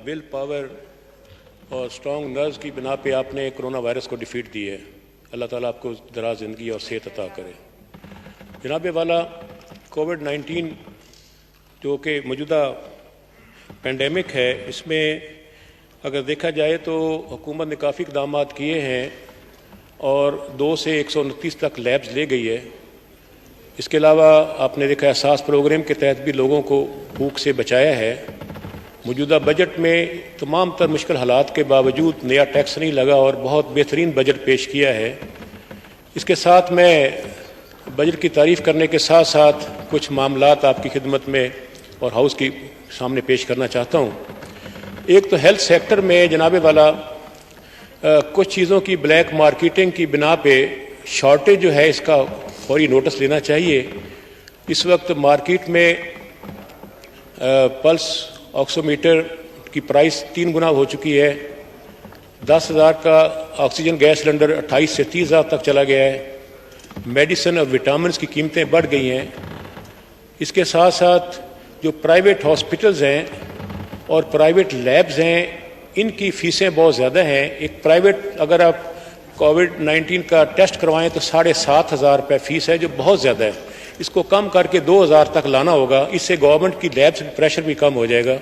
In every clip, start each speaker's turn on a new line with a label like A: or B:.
A: Will power اور strong نرز کی بنا پہ آپ نے کرونا وائرس کو ڈیفیٹ دی ہے. اللہ تعالیٰ آپ کو دراز زندگی اور صحت عطا کرے. جناب والا کووڈ-19 جو کہ موجودہ پینڈیمک ہے، اس میں اگر دیکھا جائے تو حکومت نے کافی اقدامات کیے ہیں اور 2 سے 129 تک لیبز لے گئی ہے. اس کے علاوہ آپ نے دیکھا احساس پروگرام کے تحت بھی لوگوں کو بھوک سے بچایا ہے. موجودہ بجٹ میں تمام تر مشکل حالات کے باوجود نیا ٹیکس نہیں لگا اور بہت بہترین بجٹ پیش کیا ہے. اس کے ساتھ میں بجٹ کی تعریف کرنے کے ساتھ ساتھ کچھ معاملات آپ کی خدمت میں اور ہاؤس کی سامنے پیش کرنا چاہتا ہوں. ایک تو ہیلتھ سیکٹر میں جناب والا کچھ چیزوں کی بلیک مارکیٹنگ کی بنا پہ شارٹیج جو ہے اس کا فوری نوٹس لینا چاہیے. اس وقت مارکیٹ میں پلس آکسو میٹر کی پرائس 3 گنا ہو چکی ہے. 10,000 کا آکسیجن گیس سلنڈر 28 سے 30,000 تک چلا گیا ہے. میڈیسن اور وٹامنس کی قیمتیں بڑھ گئی ہیں. اس کے ساتھ ساتھ جو پرائیویٹ ہاسپٹلز ہیں اور پرائیویٹ لیبز ہیں ان کی فیسیں بہت زیادہ ہیں. ایک پرائیویٹ اگر آپ کووڈ-19 کا ٹیسٹ کروائیں تو 7,500 روپے فیس ہے، جو بہت زیادہ ہے. اس کو کم کر کے 2,000 تک لانا ہوگا. اس سے گورنمنٹ کی لیب سے پریشر بھی کم ہو جائے گا.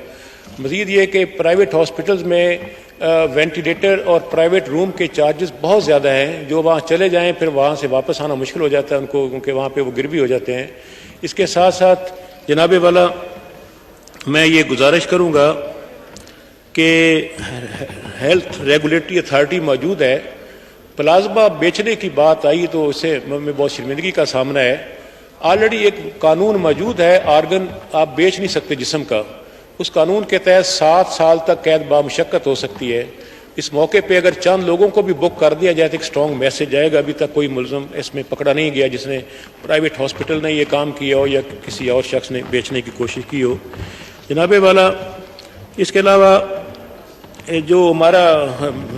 A: مزید یہ کہ پرائیویٹ ہاسپٹلز میں وینٹیلیٹر اور پرائیویٹ روم کے چارجز بہت زیادہ ہیں. جو وہاں چلے جائیں پھر وہاں سے واپس آنا مشکل ہو جاتا ہے ان کو، کیونکہ وہاں پہ وہ گر بھی ہو جاتے ہیں. اس کے ساتھ ساتھ جناب والا میں یہ گزارش کروں گا کہ ہیلتھ ریگولیٹری اتھارٹی موجود ہے. پلازما بیچنے کی بات آئی تو اس سے میں بہت شرمندگی کا سامنا ہے. آلریڈی ایک قانون موجود ہے، آرگن آپ بیچ نہیں سکتے جسم کا. اس قانون کے تحت 7 سال تک قید بامشقت ہو سکتی ہے. اس موقع پہ اگر چند لوگوں کو بھی بک کر دیا جائے تو ایک اسٹرانگ میسج جائے گا. ابھی تک کوئی ملزم اس میں پکڑا نہیں گیا جس نے پرائیویٹ ہاسپٹل نے یہ کام کیا ہو یا کسی اور شخص نے بیچنے کی کوشش کی ہو. جناب والا اس کے علاوہ جو ہمارا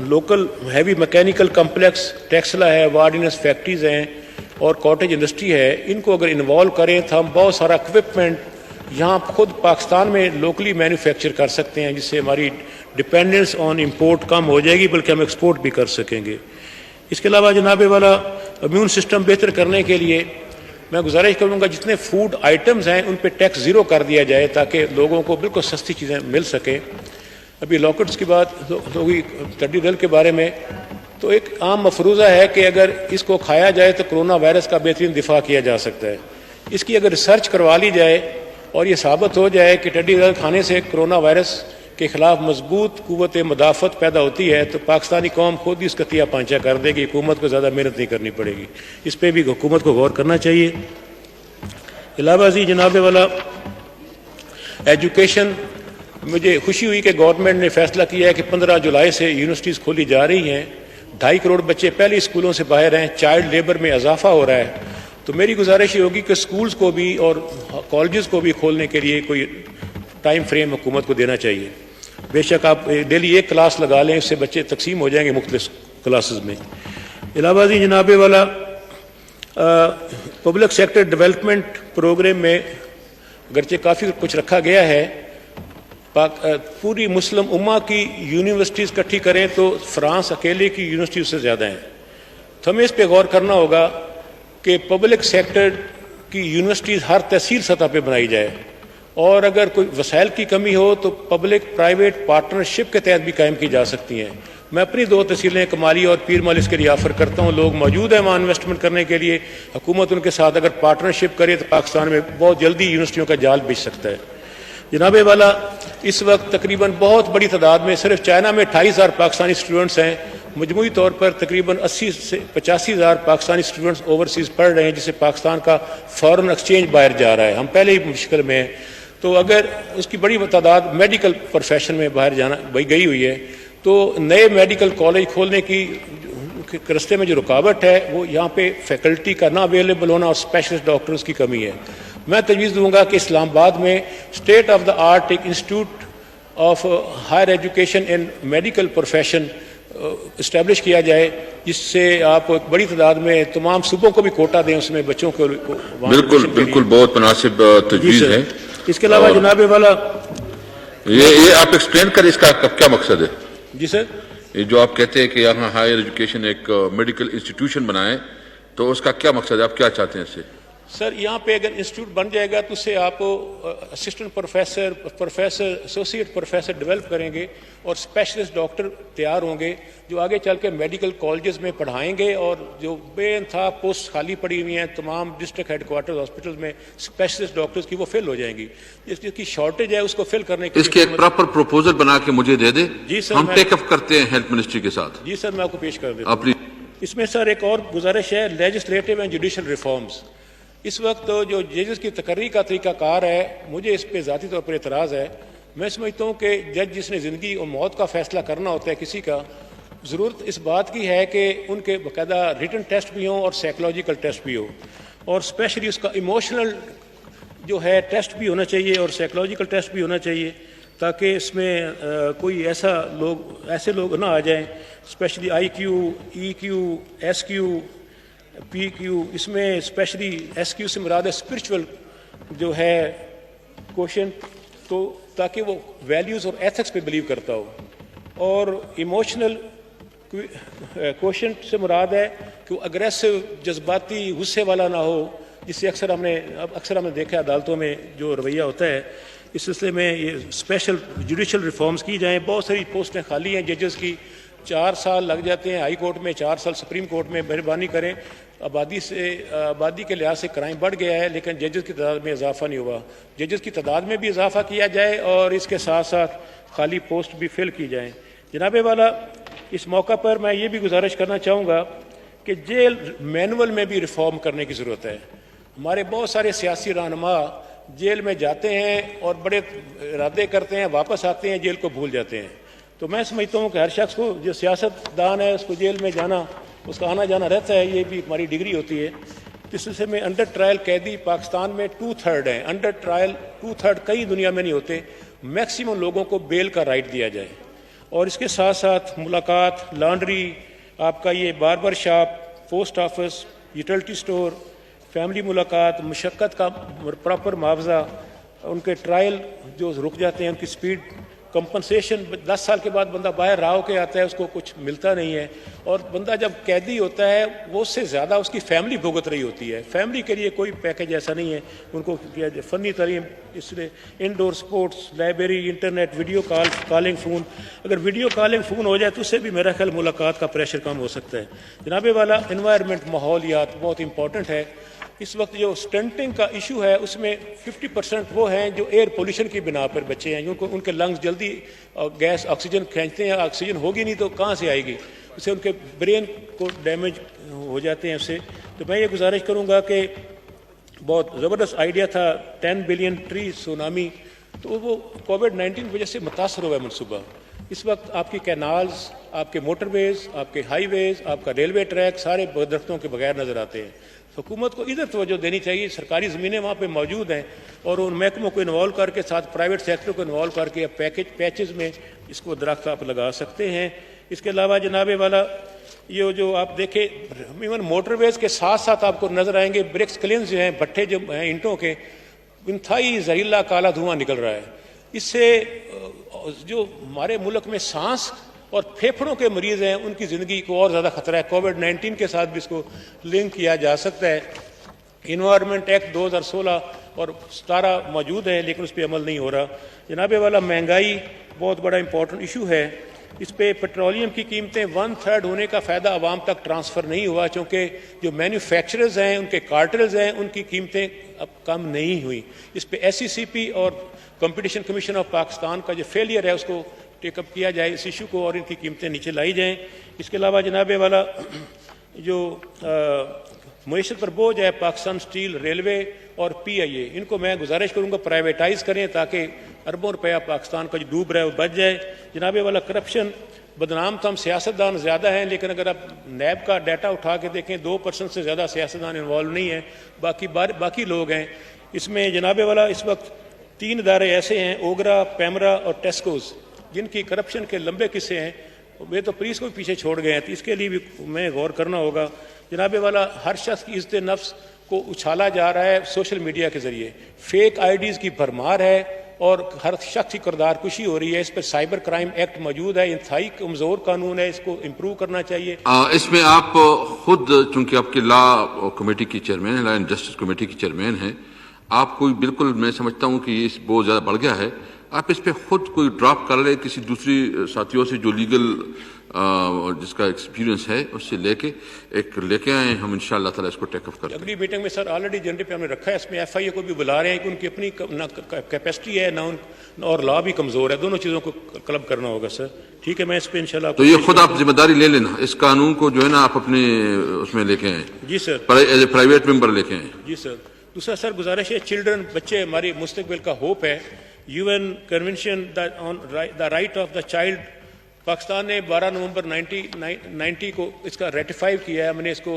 A: local heavy mechanical complex Taxila ہے، وارڈینس فیکٹریز ہیں اور کاٹیج انڈسٹری ہے، ان کو اگر انوالو کریں تو ہم بہت سارا اکوپمنٹ یہاں خود پاکستان میں لوکلی مینوفیکچر کر سکتے ہیں، جس سے ہماری ڈپینڈنس آن امپورٹ کم ہو جائے گی، بلکہ ہم ایکسپورٹ بھی کر سکیں گے. اس کے علاوہ جناب والا امیون سسٹم بہتر کرنے کے لیے میں گزارش کروں گا جتنے فوڈ آئٹمز ہیں ان پہ ٹیکس 0 کر دیا جائے تاکہ لوگوں کو بالکل سستی چیزیں مل سکیں. ابھی لاکڈس کی بات ہوئی ٹڈی دل کے بارے میں، تو ایک عام مفروضہ ہے کہ اگر اس کو کھایا جائے تو کرونا وائرس کا بہترین دفاع کیا جا سکتا ہے. اس کی اگر ریسرچ کروا لی جائے اور یہ ثابت ہو جائے کہ ٹڈی دل کھانے سے کرونا وائرس کے خلاف مضبوط قوت مدافعت پیدا ہوتی ہے تو پاکستانی قوم خود ہی اس کا تیا پانچا کر دے گی. حکومت کو زیادہ محنت نہیں کرنی پڑے گی. اس پہ بھی حکومت کو غور کرنا چاہیے. علاوہ ازیں جناب والا ایجوکیشن، مجھے خوشی ہوئی کہ گورنمنٹ نے فیصلہ کیا ہے کہ 15 جولائی سے یونیورسٹیز کھولی جا رہی ہیں. 2.5 کروڑ بچے پہلے اسکولوں سے باہر ہیں. چائلڈ لیبر میں اضافہ ہو رہا ہے. تو میری گزارش یہ ہوگی کہ اسکولز کو بھی اور کالجز کو بھی کھولنے کے لیے کوئی ٹائم فریم حکومت کو دینا چاہیے. بے شک آپ ڈیلی 1 کلاس لگا لیں، اس سے بچے تقسیم ہو جائیں گے مختلف کلاسز میں. علاوہ ازیں جناب والا پبلک سیکٹر ڈیولپمنٹ پروگرام میں اگرچہ کافی کچھ رکھا گیا ہے، پوری مسلم امہ کی یونیورسٹیز اکٹھی کریں تو فرانس اکیلے کی یونیورسٹی سے زیادہ ہیں. تو ہمیں اس پہ غور کرنا ہوگا کہ پبلک سیکٹر کی یونیورسٹیز ہر تحصیل سطح پہ بنائی جائے، اور اگر کوئی وسائل کی کمی ہو تو پبلک پرائیویٹ پارٹنرشپ کے تحت بھی قائم کی جا سکتی ہیں. میں اپنی 2 تحصیلیں کمالی اور پیر مل اس کے لیے آفر کرتا ہوں. لوگ موجود ہیں وہاں انویسٹمنٹ کرنے کے لیے. حکومت ان کے ساتھ اگر پارٹنرشپ کرے تو پاکستان میں بہت جلدی یونیورسٹیوں کا جال بچ سکتا ہے. جناب والا اس وقت تقریباً بہت بڑی تعداد میں صرف چائنا میں 28,000 پاکستانی اسٹوڈنٹس ہیں. مجموعی طور پر تقریباً 80 سے 85,000 پاکستانی اسٹوڈنٹس اوورسیز پڑھ رہے ہیں، جس سے پاکستان کا فارن ایکسچینج باہر جا رہا ہے. ہم پہلے ہی مشکل میں ہیں. تو اگر اس کی بڑی تعداد میڈیکل پروفیشن میں باہر جانا گئی ہوئی ہے تو نئے میڈیکل کالج کھولنے کی رستے میں جو رکاوٹ ہے وہ یہاں پہ فیکلٹی کا نہ اویلیبل ہونا اور اسپیشلسٹ ڈاکٹرز کی کمی ہے. میں تجویز دوں گا کہ اسلام آباد میں اسٹیٹ آف دا آرٹ ایک institute of higher education in medical profession establish کیا جائے، جس سے آپ ایک بڑی تعداد میں تمام صوبوں کو بھی کوٹا دیں، اس میں بچوں کو.
B: بالکل بہت مناسب تجویز ہے.
A: اس کے علاوہ جناب والا
B: یہ آپ ایکسپلین کریں اس کا کیا مقصد ہے؟
A: جی سر.
B: یہ جو آپ کہتے ہیں کہ یہاں ہائر ایجوکیشن ایک میڈیکل انسٹیٹیوشن بنائیں تو اس کا کیا مقصد ہے؟ آپ کیا چاہتے ہیں اس سے؟
A: سر یہاں پہ اگر انسٹیٹیوٹ بن جائے گا تو اس سے آپ assistant professor associate professor develop کریں گے اور اسپیشلسٹ ڈاکٹر تیار ہوں گے جو آگے چل کے میڈیکل کالجز میں پڑھائیں گے، اور جو بے انتہا پوسٹ خالی پڑی ہوئی ہیں تمام ڈسٹرکٹ ہیڈ کوارٹرز ہاسپٹلز میں اسپیشلسٹ ڈاکٹرز کی وہ فل ہو جائیں گی. جس کی شارٹیج ہے اس کو فل کرنے کے
B: اس کے ایک پراپر پروپوزل بنا کے مجھے دے دیں.
A: جی سر،
B: ہم ٹیک اپ کرتے ہیں ہیلتھ منسٹری کے ساتھ.
A: جی سر میں آپ کو پیش کر دیتا ہوں. اس میں سر ایک اور گزارش ہے، لیجسلیٹو اینڈ جوڈیشل ریفارمز. اس وقت جو ججز کی تقرری کا طریقہ کار ہے، مجھے اس پہ ذاتی طور پر اعتراض ہے. میں سمجھتا ہوں کہ جج جس نے زندگی اور موت کا فیصلہ کرنا ہوتا ہے کسی کا، ضرورت اس بات کی ہے کہ ان کے باقاعدہ ریٹن ٹیسٹ بھی ہوں اور سائیکولوجیکل ٹیسٹ بھی ہو، اور اسپیشلی اس کا ایموشنل جو ہے ٹیسٹ بھی ہونا چاہیے اور سائیکولوجیکل ٹیسٹ بھی ہونا چاہیے، تاکہ اس میں کوئی ایسے لوگ نہ آ جائیں. Especially I Q, E Q, S Q, پی کیو. اس میں اسپیشلی ایس کیو سے مراد ہے اسپرچول جو ہے کوشنٹ، تو تاکہ وہ ویلیوز اور ایتھکس پہ بلیو کرتا ہو. اور ایموشنل کوشنٹ سے مراد ہے کہ وہ اگریسو، جذباتی، غصے والا نہ ہو، جس سے اکثر ہم نے دیکھا عدالتوں میں جو رویہ ہوتا ہے. اس سلسلے میں یہ اسپیشل جوڈیشل ریفارمز کی جائیں. بہت ساری پوسٹیں خالی ہیں ججز کی، 4 سال لگ جاتے ہیں ہائی کورٹ میں، 4 سال سپریم کورٹ میں. مہربانی کریں، آبادی کے لحاظ سے کرائم بڑھ گیا ہے لیکن ججز کی تعداد میں اضافہ نہیں ہوا. ججز کی تعداد میں بھی اضافہ کیا جائے اور اس کے ساتھ ساتھ خالی پوسٹ بھی فل کی جائیں. جناب والا، اس موقع پر میں یہ بھی گزارش کرنا چاہوں گا کہ جیل مینول میں بھی ریفارم کرنے کی ضرورت ہے. ہمارے بہت سارے سیاسی رہنما جیل میں جاتے ہیں اور بڑے ارادے کرتے ہیں، واپس آتے ہیں جیل کو بھول جاتے ہیں. تو میں سمجھتا ہوں کہ ہر شخص کو، جو سیاست دان ہے، اس کو جیل میں جانا، اس کا آنا جانا رہتا ہے. یہ بھی ہماری ڈگری ہوتی ہے. اس سلسلے میں انڈر ٹرائل قیدی پاکستان میں 2/3 ہیں. انڈر ٹرائل 2/3 کئی دنیا میں نہیں ہوتے. میکسیمم لوگوں کو بیل کا رائٹ دیا جائے. اور اس کے ساتھ ساتھ ملاقات، لانڈری، آپ کا یہ barber shop, post office, utility store, family ملاقات، مشقت کا پراپر معاوضہ، ان کے ٹرائل جو رک جاتے ہیں ان کی سپیڈ، کمپنسیشن. 10 سال کے بعد بندہ باہر رہا ہو کے آتا ہے، اس کو کچھ ملتا نہیں ہے. اور بندہ جب قیدی ہوتا ہے وہ اس سے زیادہ اس کی فیملی بھگت رہی ہوتی ہے. فیملی کے لیے کوئی پیکج ایسا نہیں ہے. ان کو فنی تعلیم، اس لیے indoor sports, library, internet, video calling phone. اگر ویڈیو کالنگ فون ہو جائے تو اس سے بھی میرا خیال ملاقات کا پریشر کم ہو سکتا ہے. جناب والا، انوائرمنٹ، ماحولیات بہت امپورٹنٹ ہے. اس وقت جو سٹنٹنگ کا ایشو ہے اس میں 50% وہ ہیں جو ایئر پولیوشن کی بنا پر بچے ہیں، ان کے لنگز جلدی گیس آکسیجن کھینچتے ہیں. آکسیجن ہوگی نہیں تو کہاں سے آئے گی؟ اس سے ان کے برین کو ڈیمیج ہو جاتے ہیں اس سے. تو میں یہ گزارش کروں گا کہ بہت زبردست آئیڈیا تھا 10 بلین ٹری سونامی، تو وہ کووڈ-19 کی وجہ سے متاثر ہوا ہے منصوبہ. اس وقت آپ کی کینالز، آپ کے موٹر ویز، آپ کے ہائی ویز، آپ کا ریلوے ٹریک سارے درختوں کے بغیر نظر آتے ہیں. حکومت کو ادھر توجہ دینی چاہیے. سرکاری زمینیں وہاں پہ موجود ہیں اور ان محکموں کو انوالو کر کے، ساتھ پرائیویٹ سیکٹر کو انوالو کر کے پیچز میں اس کو درخت آپ لگا سکتے ہیں. اس کے علاوہ جناب والا، یہ جو آپ دیکھیں ایون موٹر ویز کے ساتھ ساتھ آپ کو نظر آئیں گے برکس کلنز جو ہیں، بھٹے جو ہیں اینٹوں کے، انتہائی زہریلا کالا دھواں نکل رہا ہے. اس سے جو ہمارے ملک میں سانس اور پھیپھڑوں کے مریض ہیں ان کی زندگی کو اور زیادہ خطرہ ہے. کووڈ-19 کے ساتھ بھی اس کو لنک کیا جا سکتا ہے. انوائرمنٹ ایکٹ 2016 اور 17 موجود ہے لیکن اس پہ عمل نہیں ہو رہا. جناب والا، مہنگائی بہت بڑا امپورٹنٹ ایشو ہے. اس پہ پیٹرولیم کی قیمتیں 1/3 ہونے کا فائدہ عوام تک ٹرانسفر نہیں ہوا، چونکہ جو مینوفیکچررز ہیں، ان کے کارٹلز ہیں، ان کی قیمتیں اب کم نہیں ہوئی. اس پہ SECP اور کمپٹیشن کمیشن آف پاکستان کا جو فیلئر ہے اس کو ٹیک اپ کیا جائے اس ایشو کو، اور ان کی قیمتیں نیچے لائی جائیں. اس کے علاوہ جناب والا، جو معیشت پر بوجھ ہے، پاکستان سٹیل، ریلوے اور PIA، ان کو میں گزارش کروں گا پرائیویٹائز کریں تاکہ اربوں روپیہ پاکستان کا جو ڈوب رہا ہے وہ بچ جائے. جناب والا، کرپشن بدنام تو ہم سیاستدان زیادہ ہیں، لیکن اگر آپ نیب کا ڈیٹا اٹھا کے دیکھیں 2% سے زیادہ سیاستدان انوالو نہیں ہیں، باقی لوگ ہیں. اس میں جناب والا اس وقت 3 ادارے ایسے ہیں، اوگرا، پیمرا اور ٹیسکوز، جن کی کرپشن کے لمبے قصے ہیں. وہ تو پولیس کو بھی پیچھے چھوڑ گئے ہیں، تو اس کے لیے بھی میں غور کرنا ہوگا. جناب والا، ہر شخص کی عزت نفس کو اچھالا جا رہا ہے سوشل میڈیا کے ذریعے. فیک IDs کی بھرمار ہے اور ہر شخص کی کردار کشی ہو رہی ہے. اس پر سائبر کرائم ایکٹ موجود ہے, انتہائی کمزور قانون ہے, اس کو امپروو کرنا چاہیے.
B: اس میں آپ خود چونکہ آپ کے لا کمیٹی کی چیئرمین ہیں, لا اینڈ جسٹس کمیٹی کی چیئرمین ہیں, آپ کوئی بالکل میں سمجھتا ہوں کہ یہ بہت زیادہ بڑھ گیا ہے, آپ اس پہ خود کوئی ڈراپ کر لیں کسی دوسری ساتھیوں سے جو لیگل جس کا ایکسپیرینس ہے اس سے لے کے آئیں, ہم انشاءاللہ تعالیٰ اس کو ٹیک اپ کریں.
A: اگلی میٹنگ میں سر آلریڈی جنرل پہ ہم نے رکھا ہے, اس میں ایف آئی اے کو بھی بلا رہے ہیں کہ ان کی اپنی نہ کیپیسٹی ہے نہ اور لا بھی کمزور ہے, دونوں چیزوں کو کلب کرنا ہوگا سر. ٹھیک ہے, میں اس پہ انشاءاللہ
B: تو یہ خود آپ ذمہ داری لے لینا, اس قانون کو جو ہے نا آپ اپنے اس میں لے کے آئیں.
A: جی سر,
B: ایز اے پرائیویٹ ممبر لے کے آئیں.
A: جی سر. دوسرا سر گزارش ہے, چلڈرن بچے ہماری مستقبل کا ہوپ ہے. U N convention on the right of the child, Pakistan نے 12 نومبر 1990 کو اس کا ریٹیفائی کیا ہے, ہم نے اس کو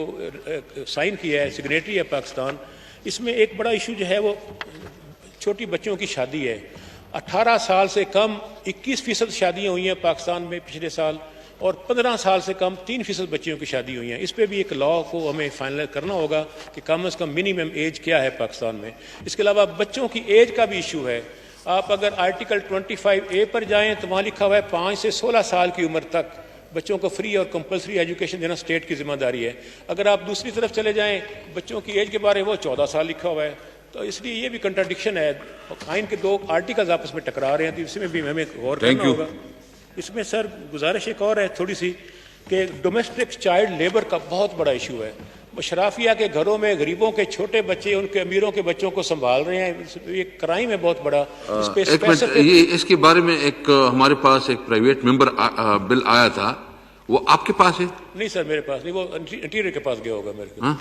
A: سائن کیا ہے, سگنیٹری ہے پاکستان. اس میں ایک بڑا ایشو جو ہے وہ چھوٹی بچوں کی شادی ہے. 18 سال سے کم 21% شادیاں ہوئی ہیں پاکستان میں پچھلے سال, اور 15 سال سے کم 3% بچیوں کی شادی ہوئی ہیں. اس پہ بھی ایک لا کو ہمیں فائنل کرنا ہوگا کہ کم از کم منیمم ایج کیا ہے پاکستان میں. اس کے علاوہ بچوں کی ایج کا بھی ایشو ہے. آپ اگر آرٹیکل 25A پر جائیں تو وہاں لکھا ہوا ہے 5 سے 16 سال کی عمر تک بچوں کو فری اور کمپلسری ایجوکیشن دینا اسٹیٹ کی ذمہ داری ہے. اگر آپ دوسری طرف چلے جائیں بچوں کی ایج کے بارے وہ 14 سال لکھا ہوا ہے, تو اس لیے یہ بھی کنٹراڈکشن ہے, آئین کے دو آرٹیکلز آپس میں ٹکرا رہے ہیں, تو اس میں بھی ہمیں غور کرنا ہوگا. اس میں سر گزارش ایک اور ہے تھوڑی سی کہ ڈومیسٹک چائلڈ لیبر کا بہت بڑا ایشو ہے. اشرافیہ کے گھروں میں غریبوں کے چھوٹے بچے ان کے امیروں کے بچوں کو سنبھال رہے ہیں, یہ کرائم ہے بہت بڑا.
B: اس کے بارے میں ایک ہمارے پاس ایک پرائیویٹ ممبر بل آیا تھا, وہ آپ کے پاس ہے؟
A: نہیں سر میرے پاس نہیں, وہ انٹیریئر کے پاس گیا ہوگا میرے کو.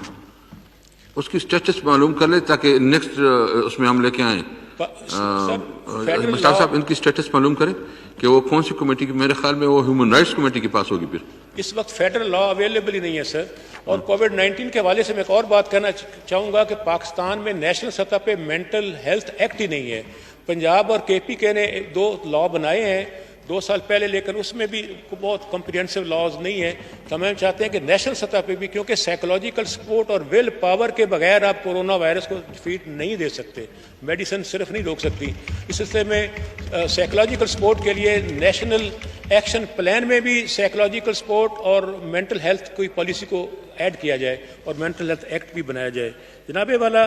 B: اس کی اسٹیٹس معلوم کر لیں تاکہ نیکسٹ اس میں ہم لے کے آئیں. مشتاق صاحب ان کی اسٹیٹس معلوم کریں کہ وہ کون سی کمیٹی کی, میرے خیال میں وہ ہیومن رائٹس کمیٹی کے پاس ہوگی. پھر
A: اس وقت فیڈرل لا اویلیبل ہی نہیں ہے سر. اور کووڈ-19 کے حوالے سے میں ایک اور بات کرنا چاہوں گا کہ پاکستان میں نیشنل سطح پہ مینٹل ہیلتھ ایکٹ ہی نہیں ہے. پنجاب اور KPK نے 2 لا بنائے ہیں 2 سال پہلے, لیکن اس میں بھی بہت کمپریہنسو لاز نہیں ہیں. تو ہم چاہتے ہیں کہ نیشنل سطح پہ بھی, کیونکہ سائیکولوجیکل سپورٹ اور ول پاور کے بغیر آپ کورونا وائرس کو ڈیفیٹ نہیں دے سکتے, میڈیسن صرف نہیں روک سکتی. اس سلسلے میں سائیکولوجیکل سپورٹ کے لیے نیشنل ایکشن پلان میں بھی سائیکولوجیکل سپورٹ اور مینٹل ہیلتھ کوئی پالیسی کو ایڈ کیا جائے اور مینٹل ہیلتھ ایکٹ بھی بنایا جائے. جناب والا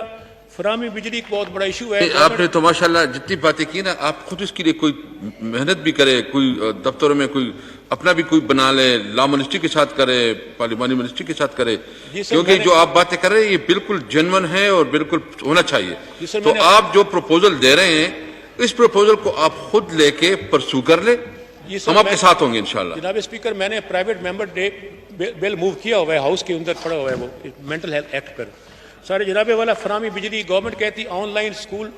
A: فراہمی بجلی ایک بہت بڑا ایشو ہے.
B: آپ نے تو ماشاءاللہ جتنی باتیں کی نا, آپ خود اس کے لیے کوئی محنت بھی کرے, کوئی دفتروں میں کوئی اپنا بھی کوئی بنا لے, لا منسٹری کے ساتھ کرے, پارلیمانی منسٹری کے ساتھ کرے, کیونکہ جو آپ باتیں کر رہے ہیں یہ بالکل جینون ہے اور بالکل ہونا چاہیے. تو آپ جو پروپوزل دے رہے ہیں اس پروپوزل کو آپ خود لے کے پرسو کر لیں, ہم آپ کے ساتھ ہوں گے انشاءاللہ.
A: جناب اسپیکر, میں نے پرائیویٹ ممبر بل موو کیا ہوا ہے, ہاؤس کے اندر پڑا ہوا ہے وہ مینٹل ہیلتھ ایکٹ پر. سارے جناب والا فراہمی بجلی, گورنمنٹ کہتی آن لائن اسکول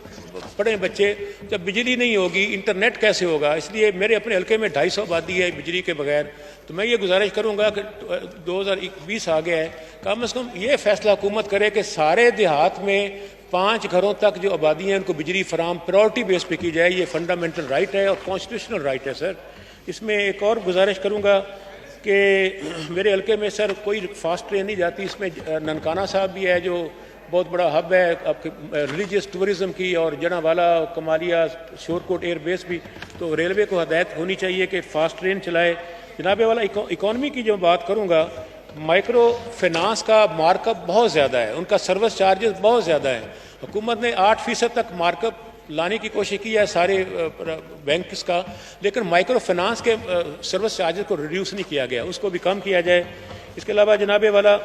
A: پڑھیں بچے, جب بجلی نہیں ہوگی انٹرنیٹ کیسے ہوگا. اس لیے میرے اپنے حلقے میں 250 آبادی ہے بجلی کے بغیر, تو میں یہ گزارش کروں گا کہ 2020 آ گیا ہے, کم از کم یہ فیصلہ حکومت کرے کہ سارے دیہات میں 5 گھروں تک جو آبادی ہیں ان کو بجلی فراہم پرائورٹی بیس پہ کی جائے. یہ فنڈامنٹل رائٹ ہے اور کانسٹیٹیوشنل رائٹ ہے سر. اس میں ایک اور گزارش کروں گا کہ میرے حلقے میں سر کوئی فاسٹ ٹرین نہیں جاتی. اس میں ننکانہ صاحب بھی ہے جو بہت بڑا ہب ہے آپ کے ریلیجیس ٹورزم کی, اور جنا والا, کمالیہ, شورکوٹ ایئر بیس بھی. تو ریلوے کو ہدایت ہونی چاہیے کہ فاسٹ ٹرین چلائے. جناب والا اکانومی کی جو بات کروں گا, مائکرو فنانس کا مارک اپ بہت زیادہ ہے, ان کا سروس چارجز بہت زیادہ ہے. حکومت نے 8% تک مارک اپ لانے کی کوشش کی ہے سارے بینکس کا, لیکن مائکرو فنانس کے سروس چارجز کو ریڈیوس نہیں کیا گیا, اس کو بھی کم کیا جائے. اس کے علاوہ جناب والا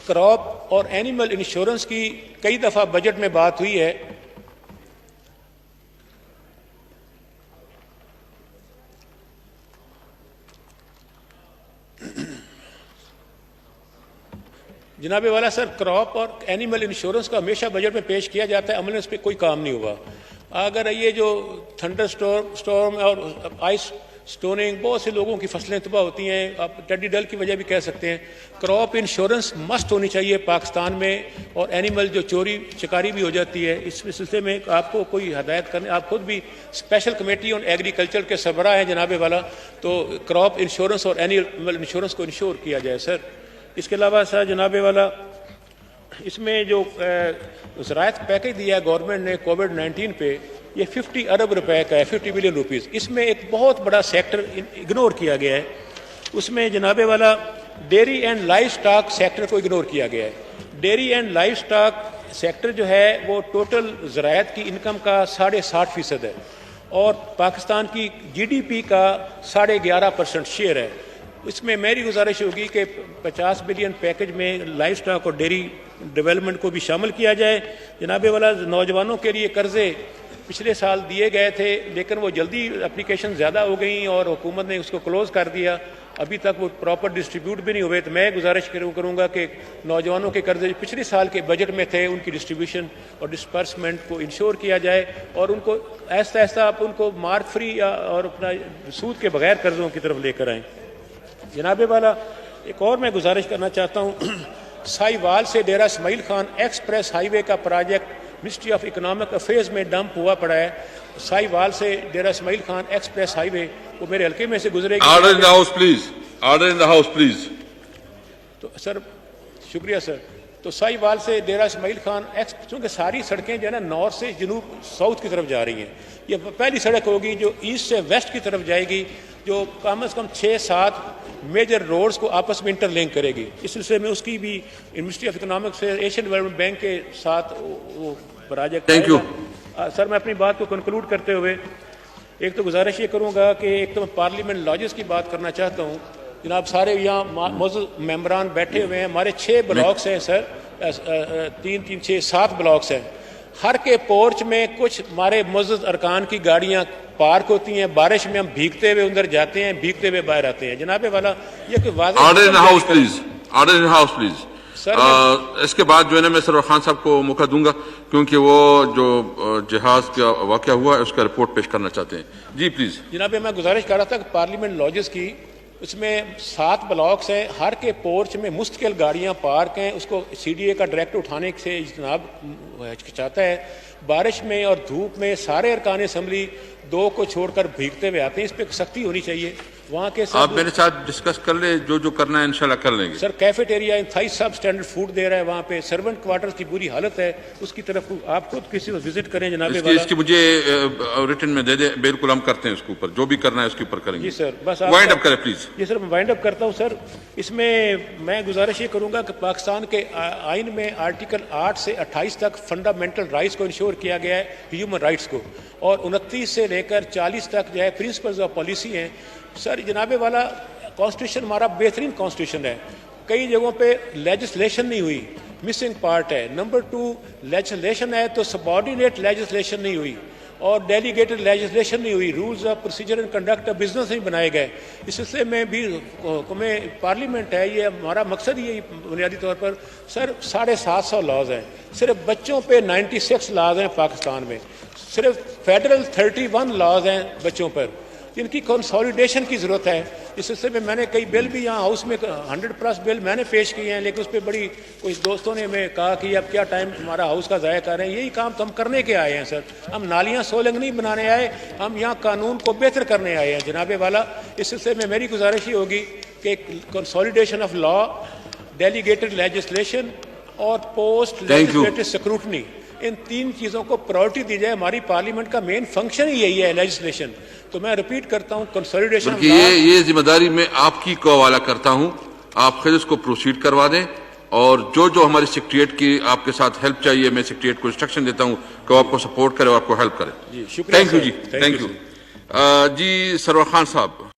A: کراپ اور اینیمل انشورنس کی کئی دفعہ بجٹ میں بات ہوئی ہے. جناب والا سر, کراپ اور اینیمل انشورنس کا ہمیشہ بجٹ میں پیش کیا جاتا ہے, عمل اس پہ کوئی کام نہیں ہوا. اگر یہ جو تھنڈر سٹورم اور آئس سٹوننگ, بہت سے لوگوں کی فصلیں تباہ ہوتی ہیں, آپ ٹیڈی ڈل کی وجہ بھی کہہ سکتے ہیں. کراپ انشورنس مسٹ ہونی چاہیے پاکستان میں, اور اینیمل جو چوری چکاری بھی ہو جاتی ہے اس سلسلے میں آپ کو کوئی ہدایت کرنے, آپ خود بھی اسپیشل کمیٹی آن ایگریکلچر کے سربراہ ہیں جناب والا, تو کراپ انشورنس اور اینیمل انشورنس کو انشور کیا جائے سر. اس کے علاوہ سر جناب والا اس میں جو زراعت پیکج دیا ہے گورنمنٹ نے کووڈ-19 پہ، یہ 50 ارب روپے کا ہے، 50 بلین روپیز. اس میں ایک بہت بڑا سیکٹر اگنور کیا گیا ہے. اس میں جناب والا dairy and life stock sector کو اگنور کیا گیا ہے. Dairy and life stock sector جو ہے وہ ٹوٹل زراعت کی انکم کا 60.5% ہے اور پاکستان کی جی ڈی پی کا 11.5% شیئر ہے. اس میں میری گزارش ہوگی کہ 50 بلین پیکج میں لائف سٹاک اور ڈیری ڈیولپمنٹ کو بھی شامل کیا جائے. جناب والا نوجوانوں کے لیے قرضے پچھلے سال دیے گئے تھے لیکن وہ جلدی اپلیکیشن زیادہ ہو گئیں اور حکومت نے اس کو کلوز کر دیا، ابھی تک وہ پراپر ڈسٹریبیوٹ بھی نہیں ہوئے. تو میں گزارش کروں گا کہ نوجوانوں کے قرضے پچھلے سال کے بجٹ میں تھے ان کی ڈسٹریبیوشن اور ڈسپرسمنٹ کو انشور کیا جائے اور ان کو آہستہ آہستہ آپ ان کو مارک فری اور اپنا سود کے بغیر قرضوں کی طرف لے کر آئیں. جناب والا ایک اور میں گزارش کرنا چاہتا ہوں، ساہیوال سے ڈیرہ اسماعیل خان ایکسپریس ہائی وے کا project ministry of economic affairs میں ڈمپ ہوا پڑا ہے. ساہیوال سے ڈیرہ اسماعیل خان ایکسپریس ہائی وے وہ میرے حلقے میں سے گزرے گی.
B: Order in the house please, order in the house please.
A: تو سر شکریہ سر. تو ساہیوال سے ڈیرہ اسماعیل خان چونکہ ساری سڑکیں جو ہے نا نارتھ سے جنوب ساؤتھ کی طرف جا رہی ہیں، یہ پہلی سڑک ہوگی جو ایسٹ سے ویسٹ کی طرف جائے گی، جو کم از کم 6-7 میجر روڈز کو آپس میں انٹر لنک کرے گی. اس سلسلے میں اس کی بھی منسٹری آف اکنامکس سے ایشین ڈیولپمنٹ بینک کے ساتھ وہ پروجیکٹ.
B: Thank you
A: sir. میں اپنی بات کو کنکلوڈ کرتے ہوئے ایک تو گزارش یہ کروں گا کہ ایک تو میں پارلیمنٹ لاجز کی بات کرنا چاہتا ہوں. جناب سارے یہاں معزز ممبران بیٹھے ہوئے ہیں، ہمارے 6 بلاکس ہیں سر، 7 بلاکس ہیں. ہر کے پورچ میں کچھ ہمارے معزز ارکان کی گاڑیاں پارک ہوتی ہیں، بارش میں ہم بھیگتے ہوئے اندر جاتے ہیں، بھیگتے ہوئے باہر آتے ہیں. جناب والا یہ کوئی واضح
B: order in house please, order in house please. اس کے بعد جو ہے نا میں سرور خان صاحب کو موقع دوں گا کیونکہ وہ جو جہاز کا واقعہ ہوا ہے اس کا رپورٹ پیش کرنا چاہتے ہیں. جی پلیز.
A: جناب میں گزارش کر رہا تھا کہ پارلیمنٹ لاجز کی، اس میں 7 بلاکس ہیں، ہر کے پورچ میں مستقل گاڑیاں پارک ہیں. اس کو سی ڈی اے کا ڈائریکٹ اٹھانے سے جناب چاہتا ہے. بارش میں اور دھوپ میں سارے ارکان اسمبلی 2 کو چھوڑ کر بھیگتے ہوئے آتے ہیں. اس پہ سختی ہونی چاہیے. وہاں کے
B: آپ میرے ساتھ ڈسکس کر لیں، جو کرنا ہے انشاءاللہ کر لیں گے.
A: سر کیفیٹیریا انتہائی سب اسٹینڈرڈ فوڈ دے رہا ہے، وہاں پہ سرونٹ کوارٹرز کی بری حالت ہے، اس کی طرف آپ خود کسی کو وزٹ کریں. جناب
B: اس کی مجھے ریٹن میں دے دیں. بالکل ہم کرتے ہیں اس کے اوپر جو بھی کرنا ہے اس کے اوپر کریں گے.
A: جی سر. بس
B: وائنڈ اپ کریں پلیز.
A: جی سر میں وائنڈ اپ کرتا ہوں. سر اس میں گزارش یہ کروں گا کہ پاکستان کے آئین میں آرٹیکل 8 سے 28 تک فنڈامنٹل رائٹس کو انشور کیا گیا ہے، ہیومن رائٹس کو، اور 29 سے لے کر 40 تک جو ہے پرنسپلز آف پالیسی ہیں. سر جناب والا کانسٹیٹیوشن ہمارا بہترین کانسٹیٹیوشن ہے، کئی جگہوں پہ لیجسلیشن نہیں ہوئی، مسنگ پارٹ ہے. نمبر 2 لیجسلیشن ہے تو سبارڈینیٹ لیجسلیشن نہیں ہوئی اور ڈیلیگیٹڈ لیجسلیشن نہیں ہوئی. Rules of procedure and conduct of business نہیں بنائے گئے. اس سلسلے میں بھی ہمیں پارلیمنٹ ہے، یہ ہمارا مقصد ہی بنیادی طور پر. سر 750 لاز ہیں، صرف بچوں پہ 96 لاز ہیں پاکستان میں، صرف فیڈرل 31 لاز ہیں بچوں پر، جن کی کنسالیڈیشن کی ضرورت ہے. اس سلسلے میں نے کئی بل بھی یہاں ہاؤس میں 100+ بل میں نے پیش کیے ہیں، لیکن اس پہ بڑی کچھ دوستوں نے ہمیں کہا کہ اب کیا ٹائم ہمارا ہاؤس کا ضائع کر رہے ہیں. یہی کام تو ہم کرنے کے آئے ہیں سر. ہم نالیاں سولنگ نہیں بنانے آئے، ہم یہاں قانون کو بہتر کرنے آئے ہیں. جناب والا اس سلسلے میں میری گزارش ہی ہوگی کہ consolidation of law, delegated legislation اور پوسٹ لیجسلیٹو اسکروٹنی، ان 3 چیزوں کو پرائورٹی دی جائے. ہماری پارلیمنٹ کا مین فنکشن ہی یہی ہے لیجسلیشن. تو میں ریپیٹ کرتا ہوں کنسالیڈیشن.
B: یہ ذمہ داری میں آپ کی کو حوالہ کرتا ہوں، آپ خود اس کو پروسیڈ کروا دیں اور جو ہماری سیکریٹریٹ کی آپ کے ساتھ ہیلپ چاہیے میں سیکریٹریٹ کو انسٹرکشن دیتا ہوں کہ وہ آپ کو سپورٹ کرے اور آپ کو ہیلپ کرے.
A: جی شکریہ.
B: تھینک یو جی. تھینک یو جی. سرور خان صاحب.